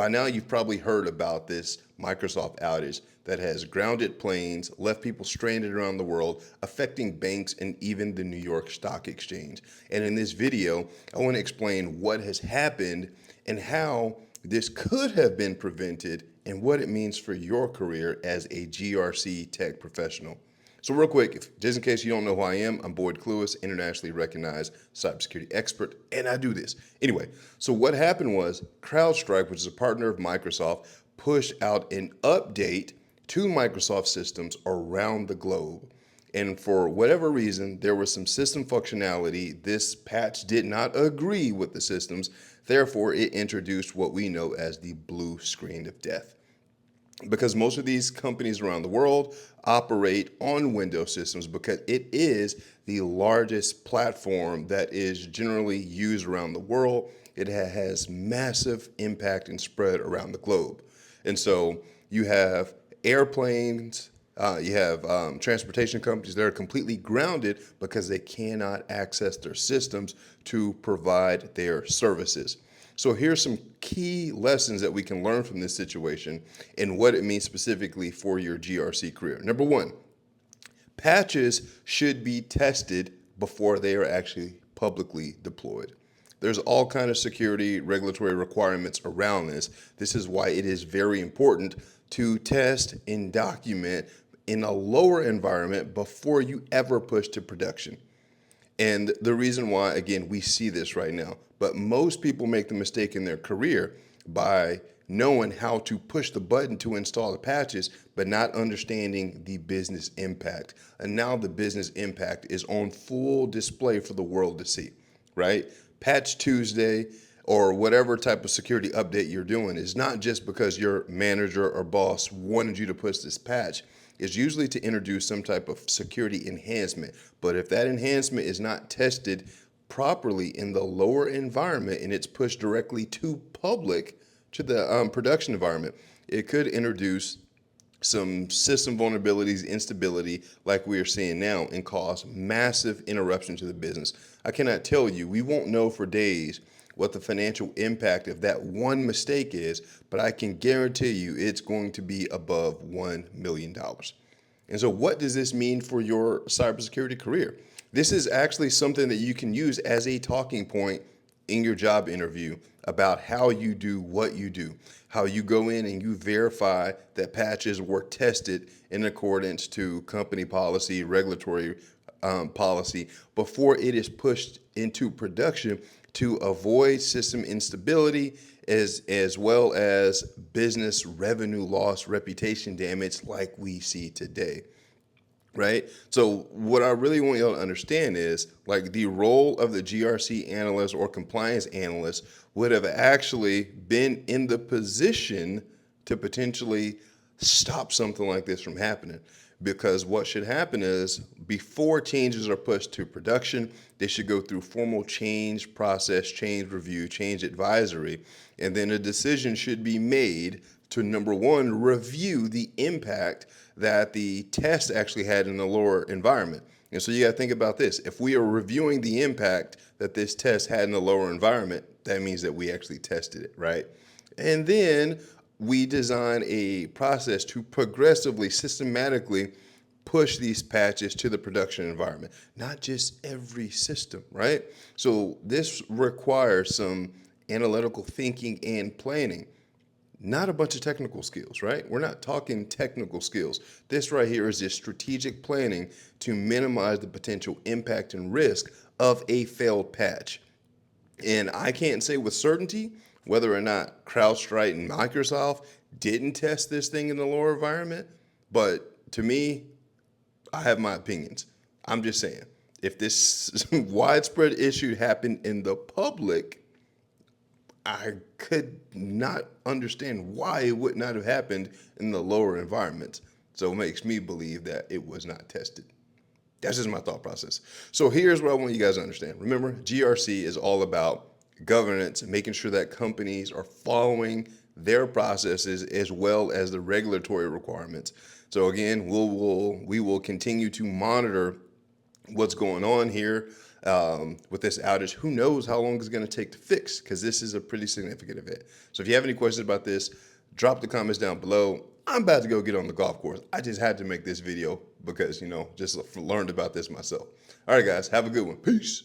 By now, you've probably heard about this Microsoft outage that has grounded planes, left people stranded around the world, affecting banks and even the New York Stock Exchange. And in this video, I want to explain what has happened and how this could have been prevented and what it means for your career as a GRC tech professional. So real quick, just in case you don't know who I am, I'm Boyd Clewis, internationally recognized cybersecurity expert, and I do this. Anyway, so what happened was CrowdStrike, which is a partner of Microsoft, pushed out an update to Microsoft systems around the globe. And for whatever reason, there was some system functionality. This patch did not agree with the systems. Therefore, it introduced what we know as the blue screen of death. Because most of these companies around the world operate on Windows systems because it is the largest platform that is generally used around the world. It has massive impact and spread around the globe. And so you have airplanes, you have transportation companies that are completely grounded because they cannot access their systems to provide their services. So here's some key lessons that we can learn from this situation and what it means specifically for your GRC career. Number one, patches should be tested before they are actually publicly deployed. There's all kinds of security regulatory requirements around this. This is why it is very important to test and document in a lower environment before you ever push to production. And the reason why, again, we see this right now, but most people make the mistake in their career by knowing how to push the button to install the patches, but not understanding the business impact. And now the business impact is on full display for the world to see, right? Patch Tuesday or whatever type of security update you're doing is not just because your manager or boss wanted you to push this patch. Is usually to introduce some type of security enhancement. But if that enhancement is not tested properly in the lower environment and it's pushed directly to public, to the production environment, it could introduce some system vulnerabilities, instability like we are seeing now, and cause massive interruption to the business. I cannot tell you, we won't know for days what the financial impact of that one mistake is, but I can guarantee you it's going to be above $1 million. And so what does this mean for your cybersecurity career? This is actually something that you can use as a talking point in your job interview about how you do what you do, how you go in and you verify that patches were tested in accordance to company policy, regulatory policy before it is pushed into production to avoid system instability as well as business revenue loss, reputation damage like we see today. Right? So what I really want y'all to understand is like the role of the GRC analyst or compliance analyst would have actually been in the position to potentially stop something like this from happening. Because what should happen is before changes are pushed to production, they should go through formal change process, change review, change advisory, and then a decision should be made to, number one, review the impact that the test actually had in the lower environment. And so you got to think about this. If we are reviewing the impact that this test had in the lower environment, that means that we actually tested it, right? And then we design a process to progressively, systematically push these patches to the production environment, not just every system, right? So this requires some analytical thinking and planning, not a bunch of technical skills, right? We're not talking technical skills. This right here is just strategic planning to minimize the potential impact and risk of a failed patch. And I can't say with certainty whether or not CrowdStrike and Microsoft didn't test this thing in the lower environment, but to me, I have my opinions. I'm just saying, if this widespread issue happened in the public, I could not understand why it would not have happened in the lower environments. So it makes me believe that it was not tested. That's just my thought process. So here's what I want you guys to understand. Remember, GRC is all about governance and making sure that companies are following their processes as well as the regulatory requirements. So again, we will continue to monitor what's going on here. with this outage. Who knows how long it's going to take to fix, because this is a pretty significant event. So if you have any questions about this, drop the comments down below. I'm about to go get on the golf course. I just had to make this video because, just learned about this myself. All right, guys, have a good one. Peace.